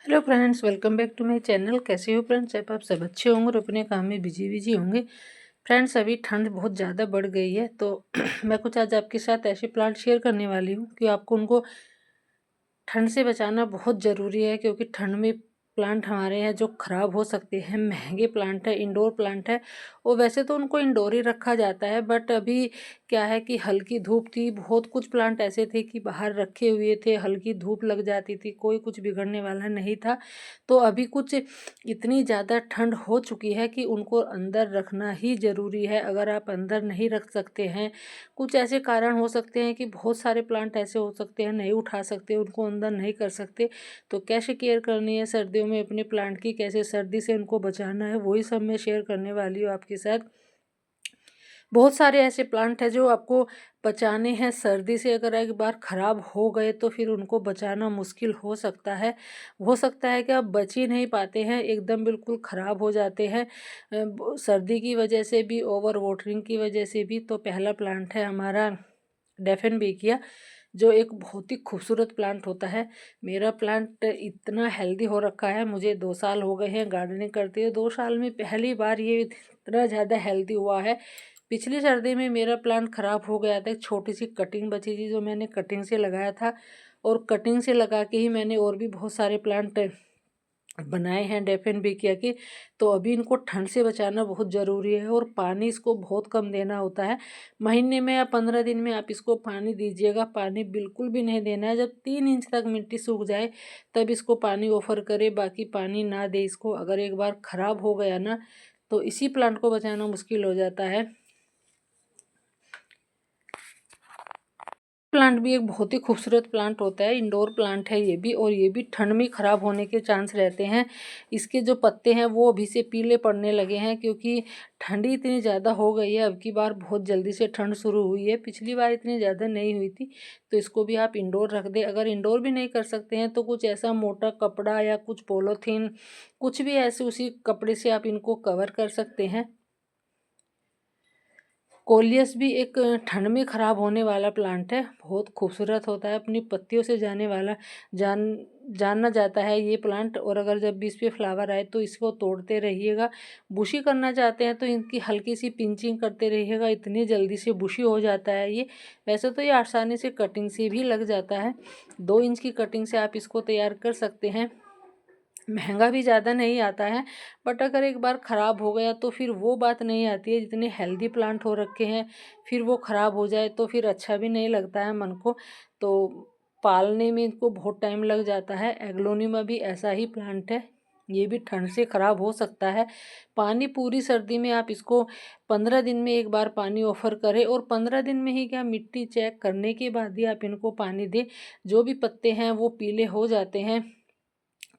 Hello friends, welcome back to my channel. कैसे हो friends? आप सब अच्छे होंगे और अपने काम में बिजी होंगे। फ्रेंड्स, अभी ठंड बहुत ज़्यादा बढ़ गई है, तो मैं कुछ आज आपके साथ ऐसे प्लांट शेयर करने वाली हूँ कि आपको उनको ठंड से बचाना बहुत ज़रूरी है, क्योंकि ठंड में प्लांट हमारे यहाँ जो ख़राब हो सकते हैं। महंगे प्लांट है, इंडोर प्लांट है, और वैसे तो उनको इंडोर ही रखा जाता है, बट अभी क्या है कि हल्की धूप थी। बहुत कुछ प्लांट ऐसे थे कि बाहर रखे हुए थे, हल्की धूप लग जाती थी, कोई कुछ बिगड़ने वाला नहीं था। तो अभी कुछ इतनी ज़्यादा ठंड हो चुकी है कि उनको अंदर रखना ही ज़रूरी है। अगर आप अंदर नहीं रख सकते हैं, कुछ ऐसे कारण हो सकते हैं कि बहुत सारे प्लांट ऐसे हो सकते हैं नहीं उठा सकते, उनको अंदर नहीं कर सकते। तो कैसे केयर करनी है सर्दियों में अपने प्लांट की, कैसे सर्दी से उनको बचाना है, वही सब मैं शेयर करने वाली हूँ आपके साथ। बहुत सारे ऐसे प्लांट हैं जो आपको बचाने हैं सर्दी से। अगर एक बार ख़राब हो गए तो फिर उनको बचाना मुश्किल हो सकता है। हो सकता है कि आप बच ही नहीं पाते हैं, एकदम बिल्कुल ख़राब हो जाते हैं सर्दी की वजह से भी, ओवर वाटरिंग की वजह से भी। तो पहला प्लांट है हमारा डेफिनबेकिया, जो एक बहुत ही खूबसूरत प्लांट होता है। मेरा प्लांट इतना हेल्दी हो रखा है, मुझे 2 साल हो गए हैं गार्डनिंग करते हुए। 2 साल में पहली बार ये इतना ज़्यादा हेल्दी हुआ है। पिछली सर्दी में मेरा प्लांट ख़राब हो गया था, एक छोटी सी कटिंग बची थी जो मैंने कटिंग से लगाया था, और कटिंग से लगा के ही मैंने और भी बहुत सारे प्लांट बनाए हैं डेफिनबेकिया के। तो अभी इनको ठंड से बचाना बहुत ज़रूरी है, और पानी इसको बहुत कम देना होता है। महीने में या 15 दिन में आप इसको पानी दीजिएगा। पानी बिल्कुल भी नहीं देना है। जब 3 इंच तक मिट्टी सूख जाए तब इसको पानी ऑफर करे, बाकी पानी ना दे इसको। अगर एक बार ख़राब हो गया ना, तो इसी प्लांट को बचाना मुश्किल हो जाता है। प्लांट भी एक बहुत ही खूबसूरत प्लांट होता है, इंडोर प्लांट है ये भी, और ये भी ठंड में ख़राब होने के चांस रहते हैं। इसके जो पत्ते हैं वो अभी से पीले पड़ने लगे हैं, क्योंकि ठंडी इतनी ज़्यादा हो गई है। अब की बार बहुत जल्दी से ठंड शुरू हुई है, पिछली बार इतनी ज़्यादा नहीं हुई थी। तो इसको भी आप इंडोर रख दें। अगर इंडोर भी नहीं कर सकते हैं तो कुछ ऐसा मोटा कपड़ा या कुछ पॉलीथीन, कुछ भी ऐसे उसी कपड़े से आप इनको कवर कर सकते हैं। कोलियस भी एक ठंड में ख़राब होने वाला प्लांट है, बहुत खूबसूरत होता है, अपनी पत्तियों से जाने वाला जान जाना जाता है ये प्लांट। और अगर जब भी इस पे फ्लावर आए तो इसको तोड़ते रहिएगा। बुशी करना चाहते हैं तो इनकी हल्की सी पिंचिंग करते रहिएगा, इतनी जल्दी से बुशी हो जाता है ये। वैसे तो ये आसानी से कटिंग से भी लग जाता है, 2 इंच की कटिंग से आप इसको तैयार कर सकते हैं। महंगा भी ज़्यादा नहीं आता है, बट अगर एक बार ख़राब हो गया तो फिर वो बात नहीं आती है। जितने हेल्दी प्लांट हो रखे हैं, फिर वो ख़राब हो जाए तो फिर अच्छा भी नहीं लगता है मन को। तो पालने में इनको बहुत टाइम लग जाता है। एग्लोनिमा भी ऐसा ही प्लांट है, ये भी ठंड से ख़राब हो सकता है। पानी पूरी सर्दी में आप इसको 15 दिन में एक बार पानी ऑफर करें, और 15 दिन में ही क्या, मिट्टी चेक करने के बाद ही आप इनको पानी दें। जो भी पत्ते हैं वो पीले हो जाते हैं,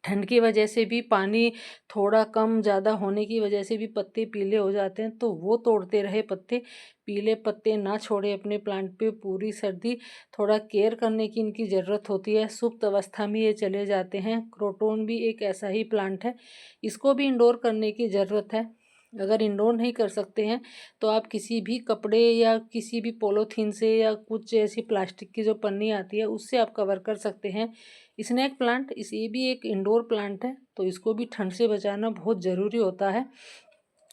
ठंड की वजह से भी पानी थोड़ा कम ज़्यादा होने की वजह से भी पत्ते पीले हो जाते हैं। तो वो तोड़ते रहे पत्ते, पीले पत्ते ना छोड़े अपने प्लांट पे पूरी सर्दी। थोड़ा केयर करने की इनकी ज़रूरत होती है, सुप्त अवस्था में ये चले जाते हैं। क्रोटोन भी एक ऐसा ही प्लांट है, इसको भी इंडोर करने की ज़रूरत है। अगर इंडोर नहीं कर सकते हैं तो आप किसी भी कपड़े या किसी भी पॉलीथीन से, या कुछ ऐसी प्लास्टिक की जो पन्नी आती है उससे आप कवर कर सकते हैं। स्नेक प्लांट, इस ये भी एक इंडोर प्लांट है, तो इसको भी ठंड से बचाना बहुत ज़रूरी होता है।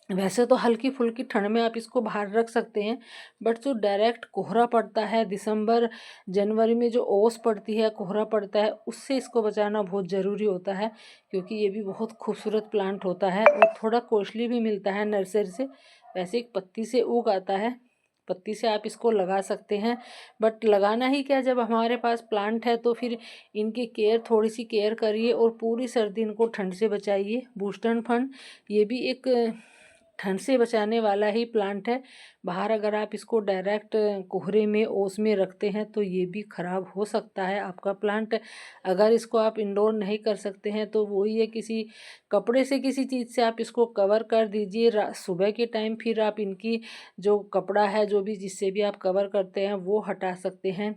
वैसे तो हल्की फुल्की ठंड में आप इसको बाहर रख सकते हैं, बट जो डायरेक्ट कोहरा पड़ता है दिसंबर जनवरी में, जो ओस पड़ती है, कोहरा पड़ता है, उससे इसको बचाना बहुत ज़रूरी होता है। क्योंकि ये भी बहुत खूबसूरत प्लांट होता है और थोड़ा कॉस्टली भी मिलता है नर्सरी से। वैसे एक पत्ती से उग आता है, पत्ती से आप इसको लगा सकते हैं। बट लगाना ही क्या, जब हमारे पास प्लांट है तो फिर इनकी केयर, थोड़ी सी केयर करिए और पूरी सर्दी इनको ठंड से बचाइए। बूस्टन फंड, ये भी एक ठंड से बचाने वाला ही प्लांट है। बाहर अगर आप इसको डायरेक्ट कोहरे में, ओस में रखते हैं तो ये भी ख़राब हो सकता है आपका प्लांट। अगर इसको आप इंडोर नहीं कर सकते हैं तो वही है, किसी कपड़े से, किसी चीज़ से आप इसको कवर कर दीजिए। सुबह के टाइम फिर आप इनकी जो कपड़ा है, जो भी जिससे भी आप कवर करते हैं, वो हटा सकते हैं।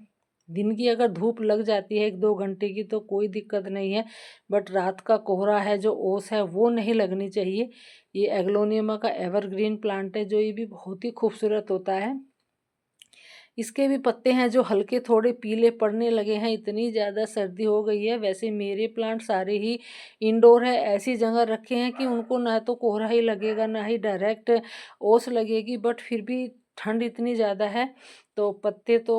दिन की अगर धूप लग जाती है 1-2 घंटे की तो कोई दिक्कत नहीं है, बट रात का कोहरा है, जो ओस है, वो नहीं लगनी चाहिए। ये एग्लोनियमा का एवरग्रीन प्लांट है, जो ये भी बहुत ही खूबसूरत होता है। इसके भी पत्ते हैं जो हल्के थोड़े पीले पड़ने लगे हैं, इतनी ज़्यादा सर्दी हो गई है। वैसे मेरे प्लांट सारे ही इंडोर है, ऐसी जगह रखे हैं कि उनको ना तो कोहरा ही लगेगा ना ही डायरेक्ट ओस लगेगी, बट फिर भी ठंड इतनी ज़्यादा है तो पत्ते तो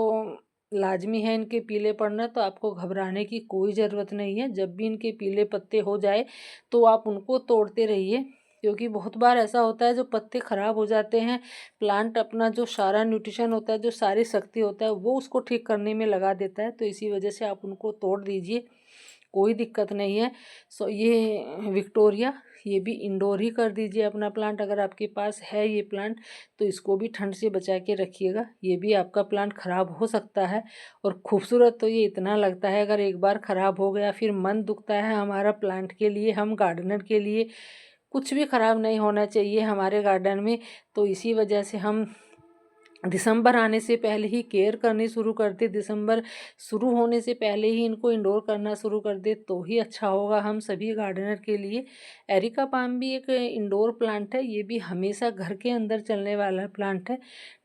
लाजमी है इनके पीले पड़ना। तो आपको घबराने की कोई ज़रूरत नहीं है। जब भी इनके पीले पत्ते हो जाए तो आप उनको तोड़ते रहिए, क्योंकि बहुत बार ऐसा होता है जो पत्ते ख़राब हो जाते हैं, प्लांट अपना जो सारा न्यूट्रिशन होता है, जो सारी शक्ति होता है, वो उसको ठीक करने में लगा देता है। तो इसी वजह से आप उनको तोड़ दीजिए, कोई दिक्कत नहीं है। सो ये विक्टोरिया, ये भी इंडोर ही कर दीजिए अपना प्लांट। अगर आपके पास है ये प्लांट तो इसको भी ठंड से बचा के रखिएगा। ये भी आपका प्लांट ख़राब हो सकता है, और खूबसूरत तो ये इतना लगता है, अगर एक बार ख़राब हो गया फिर मन दुखता है हमारा प्लांट के लिए, हम गार्डनर के लिए। कुछ भी ख़राब नहीं होना चाहिए हमारे गार्डन में। तो इसी वजह से हम दिसंबर आने से पहले ही केयर करनी शुरू कर दे, दिसंबर शुरू होने से पहले ही इनको इंडोर करना शुरू कर दे तो ही अच्छा होगा हम सभी गार्डनर के लिए। एरिका पाम भी एक इंडोर प्लांट है, ये भी हमेशा घर के अंदर चलने वाला प्लांट है।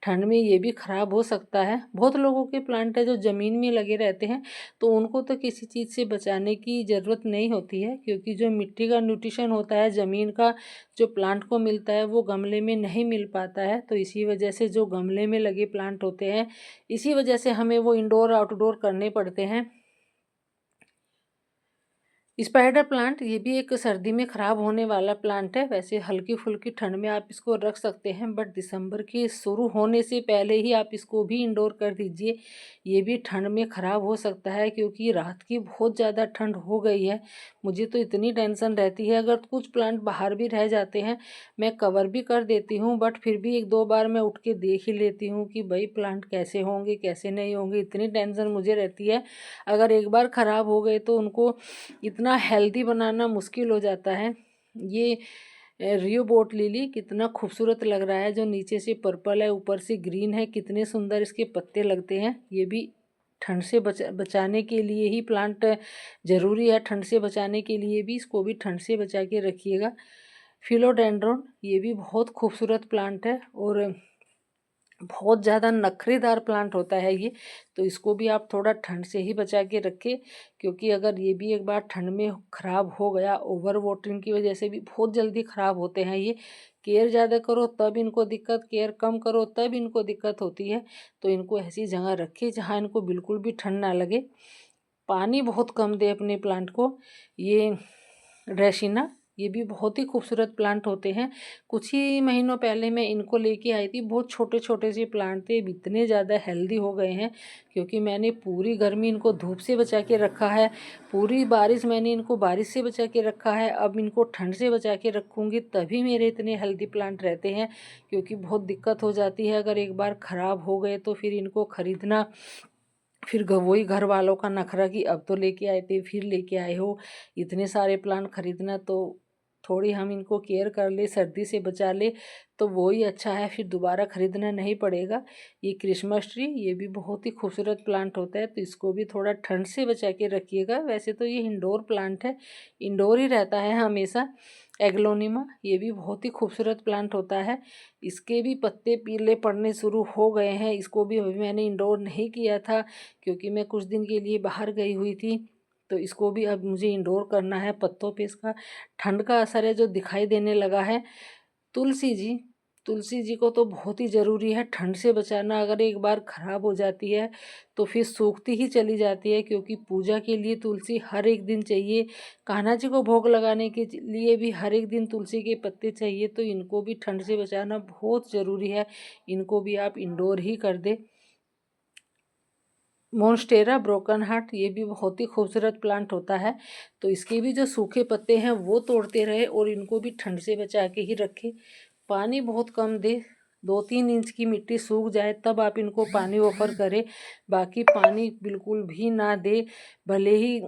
ठंड में ये भी ख़राब हो सकता है। बहुत लोगों के प्लांट है जो ज़मीन में लगे रहते हैं, तो उनको तो किसी चीज़ से बचाने की ज़रूरत नहीं होती है, क्योंकि जो मिट्टी का न्यूट्रिशन होता है, ज़मीन का जो प्लांट को मिलता है, वो गमले में नहीं मिल पाता है। तो इसी वजह से जो गमले में लगे प्लांट होते हैं, इसी वजह से हमें वो इंडोर आउटडोर करने पड़ते हैं। स्पाइडर प्लांट, ये भी एक सर्दी में ख़राब होने वाला प्लांट है। वैसे हल्की फुल्की ठंड में आप इसको रख सकते हैं, बट दिसंबर के शुरू होने से पहले ही आप इसको भी इंडोर कर दीजिए। ये भी ठंड में ख़राब हो सकता है, क्योंकि रात की बहुत ज़्यादा ठंड हो गई है। मुझे तो इतनी टेंशन रहती है, अगर कुछ प्लांट बाहर भी रह जाते हैं मैं कवर भी कर देती हूँ, बट फिर भी एक दो बार मैं उठ के देख ही लेती हूँ कि भाई प्लांट कैसे होंगे कैसे नहीं होंगे, इतनी टेंशन मुझे रहती है। अगर एक बार ख़राब हो गए तो उनको इतना हेल्दी बनाना मुश्किल हो जाता है। ये रियो बोट लिली कितना खूबसूरत लग रहा है, जो नीचे से पर्पल है ऊपर से ग्रीन है, कितने सुंदर इसके पत्ते लगते हैं। ये भी ठंड से बचाने के लिए ही प्लांट ज़रूरी है, ठंड से बचाने के लिए भी इसको भी ठंड से बचा के रखिएगा। फिलोडेंड्रोन, ये भी बहुत खूबसूरत प्लांट है और बहुत ज़्यादा नखरेदार प्लांट होता है ये। तो इसको भी आप थोड़ा ठंड से ही बचा के रखें, क्योंकि अगर ये भी एक बार ठंड में ख़राब हो गया, ओवर वाटरिंग की वजह से भी बहुत जल्दी ख़राब होते हैं ये। केयर ज़्यादा करो तब इनको दिक्कत, केयर कम करो तब इनको दिक्कत होती है। तो इनको ऐसी जगह रखें जहाँ इनको बिल्कुल भी ठंड ना लगे। पानी बहुत कम दे अपने प्लांट को। ये ड्रेसिना, ये भी बहुत ही खूबसूरत प्लांट होते हैं। कुछ ही महीनों पहले मैं इनको लेके आई थी, बहुत छोटे छोटे से प्लांट थे, अब इतने ज़्यादा हेल्दी हो गए हैं, क्योंकि मैंने पूरी गर्मी इनको धूप से बचा के रखा है, पूरी बारिश मैंने इनको बारिश से बचा के रखा है, अब इनको ठंड से बचा के रखूँगी तभी मेरे इतने हेल्दी प्लांट रहते हैं। क्योंकि बहुत दिक्कत हो जाती है, अगर एक बार ख़राब हो गए तो फिर इनको ख़रीदना, फिर वही घर वालों का नखरा कि अब तो लेके आए थे फिर लेके आए हो, इतने सारे प्लांट खरीदना। तो थोड़ी हम इनको केयर कर ले, सर्दी से बचा ले तो वो ही अच्छा है, फिर दोबारा ख़रीदना नहीं पड़ेगा। ये क्रिसमस ट्री, ये भी बहुत ही खूबसूरत प्लांट होता है, तो इसको भी थोड़ा ठंड से बचा के रखिएगा। वैसे तो ये इंडोर प्लांट है, इंडोर ही रहता है हमेशा। एग्लोनिमा, ये भी बहुत ही खूबसूरत प्लांट होता है, इसके भी पत्ते पीले पड़ने शुरू हो गए हैं। इसको भी अभी मैंने इंडोर नहीं किया था, क्योंकि मैं कुछ दिन के लिए बाहर गई हुई थी। तो इसको भी अब मुझे इंडोर करना है, पत्तों पे इसका ठंड का असर है जो दिखाई देने लगा है। तुलसी जी, तुलसी जी को तो बहुत ही ज़रूरी है ठंड से बचाना। अगर एक बार ख़राब हो जाती है तो फिर सूखती ही चली जाती है, क्योंकि पूजा के लिए तुलसी हर एक दिन चाहिए, कान्हा जी को भोग लगाने के लिए भी हर एक दिन तुलसी के पत्ते चाहिए। तो इनको भी ठंड से बचाना बहुत ज़रूरी है, इनको भी आप इंडोर ही कर दें। मोन्स्टेरा ब्रोकन हार्ट, ये भी बहुत ही खूबसूरत प्लांट होता है, तो इसके भी जो सूखे पत्ते हैं वो तोड़ते रहे और इनको भी ठंड से बचा के ही रखें। पानी बहुत कम दे, 2-3 इंच की मिट्टी सूख जाए तब आप इनको पानी ऑफर करें, बाकी पानी बिल्कुल भी ना दे। भले ही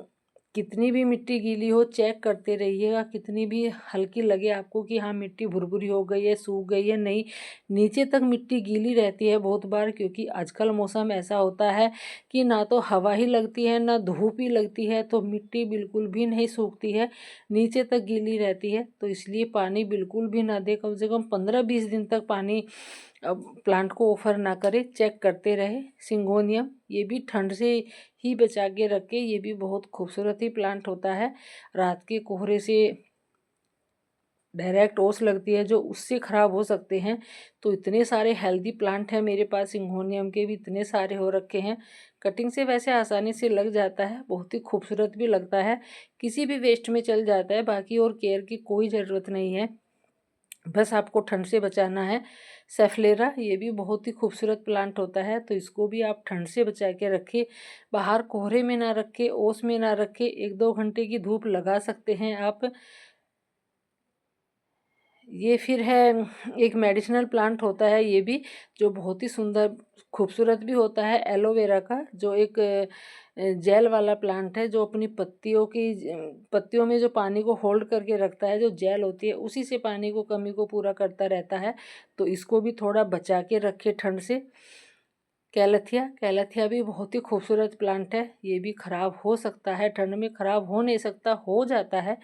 कितनी भी मिट्टी गीली हो चेक करते रहिएगा, कितनी भी हल्की लगे आपको कि हाँ मिट्टी भुरभुरी हो गई है, सूख गई है, नहीं, नीचे तक मिट्टी गीली रहती है बहुत बार, क्योंकि आजकल मौसम ऐसा होता है कि ना तो हवा ही लगती है ना धूप ही लगती है, तो मिट्टी बिल्कुल भी नहीं सूखती है, नीचे तक गीली रहती है। तो इसलिए पानी बिल्कुल भी ना दे, कम से कम 15-20 दिन तक पानी अब प्लांट को ऑफर ना करें, चेक करते रहे। सिंगोनियम, ये भी ठंड से ही बचा के रखे, ये भी बहुत खूबसूरत ही प्लांट होता है। रात के कोहरे से डायरेक्ट ओस लगती है जो उससे ख़राब हो सकते हैं। तो इतने सारे हेल्दी प्लांट हैं मेरे पास, सिंगोनियम के भी इतने सारे हो रखे हैं। कटिंग से वैसे आसानी से लग जाता है, बहुत ही खूबसूरत भी लगता है, किसी भी वेस्ट में चल जाता है। बाकी और केयर की कोई ज़रूरत नहीं है, बस आपको ठंड से बचाना है। सेफलेरा, ये भी बहुत ही खूबसूरत प्लांट होता है, तो इसको भी आप ठंड से बचा के रखें। बाहर कोहरे में ना रखें, ओस में ना रखें, 1-2 घंटे की धूप लगा सकते हैं आप। ये फिर है एक मेडिसिनल प्लांट होता है ये भी, जो बहुत ही सुंदर खूबसूरत भी होता है, एलोवेरा का, जो एक जेल वाला प्लांट है, जो अपनी पत्तियों में जो पानी को होल्ड करके रखता है, जो जेल होती है उसी से पानी को कमी को पूरा करता रहता है। तो इसको भी थोड़ा बचा के रखे ठंड से। कैलेथिया, कैलेथिया भी बहुत ही खूबसूरत प्लांट है, ये भी ख़राब हो सकता है, ठंड में ख़राब हो नहीं सकता, हो जाता है।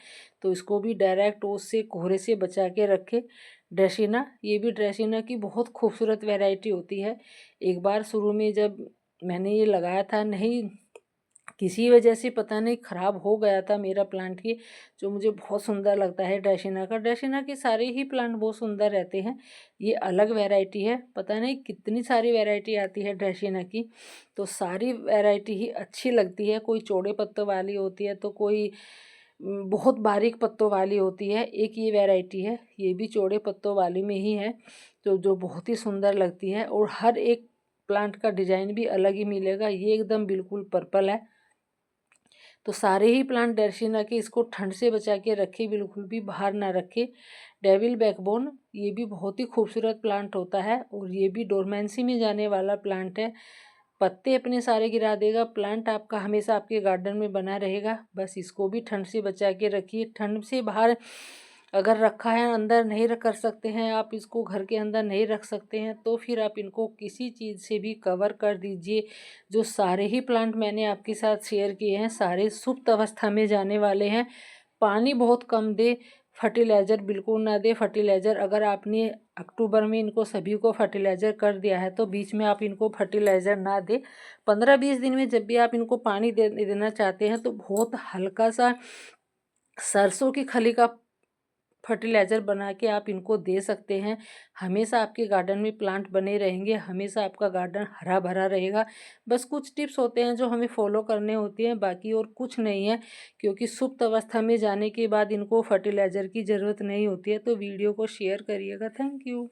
तो इसको भी डायरेक्ट ओस से कोहरे से बचा के रखे। ड्रेसिना, ये भी ड्रेसिना की बहुत खूबसूरत वैरायटी होती है। एक बार शुरू में जब मैंने ये लगाया था, नहीं किसी वजह से पता नहीं ख़राब हो गया था मेरा प्लांट ही, जो मुझे बहुत सुंदर लगता है ड्रेसिना का। ड्रेसिना के सारे ही प्लांट बहुत सुंदर रहते हैं, ये अलग वैरायटी है, पता नहीं कितनी सारी वैरायटी आती है ड्रेसिना की, तो सारी वैरायटी ही अच्छी लगती है। कोई चौड़े पत्तों वाली होती है, तो कोई बहुत बारीक पत्तों वाली होती है। एक ये वैरायटी है, ये भी चौड़े पत्तों वाली में ही है, तो जो बहुत ही सुंदर लगती है। और हर एक प्लांट का डिजाइन भी अलग ही मिलेगा, ये एकदम बिल्कुल पर्पल है। तो सारे ही प्लांट डर्सिना के, इसको ठंड से बचा के रखे, बिल्कुल भी बाहर ना रखे। डेविल बैकबोन, ये भी बहुत ही खूबसूरत प्लांट होता है, और ये भी डोरमेंसी में जाने वाला प्लांट है। पत्ते अपने सारे गिरा देगा, प्लांट आपका हमेशा आपके गार्डन में बना रहेगा। बस इसको भी ठंड से बचा के रखिए। ठंड से बाहर अगर रखा है, अंदर नहीं रख कर सकते हैं आप इसको, घर के अंदर नहीं रख सकते हैं, तो फिर आप इनको किसी चीज़ से भी कवर कर दीजिए। जो सारे ही प्लांट मैंने आपके साथ शेयर किए हैं, सारे सुप्त अवस्था में जाने वाले हैं। पानी बहुत कम दे, फर्टिलाइज़र बिल्कुल ना दे। फर्टिलाइज़र अगर आपने अक्टूबर में इनको सभी को फर्टिलाइज़र कर दिया है, तो बीच में आप इनको फर्टिलाइज़र ना दे। 15-20 दिन में जब भी आप इनको पानी देना चाहते हैं, तो बहुत हल्का सा सरसों की खली का फर्टिलाइज़र बना के आप इनको दे सकते हैं। हमेशा आपके गार्डन में प्लांट बने रहेंगे, हमेशा आपका गार्डन हरा भरा रहेगा। बस कुछ टिप्स होते हैं जो हमें फॉलो करने होते हैं, बाकी और कुछ नहीं है, क्योंकि सुप्त अवस्था में जाने के बाद इनको फर्टिलाइज़र की ज़रूरत नहीं होती है। तो वीडियो को शेयर करिएगा। Thank you.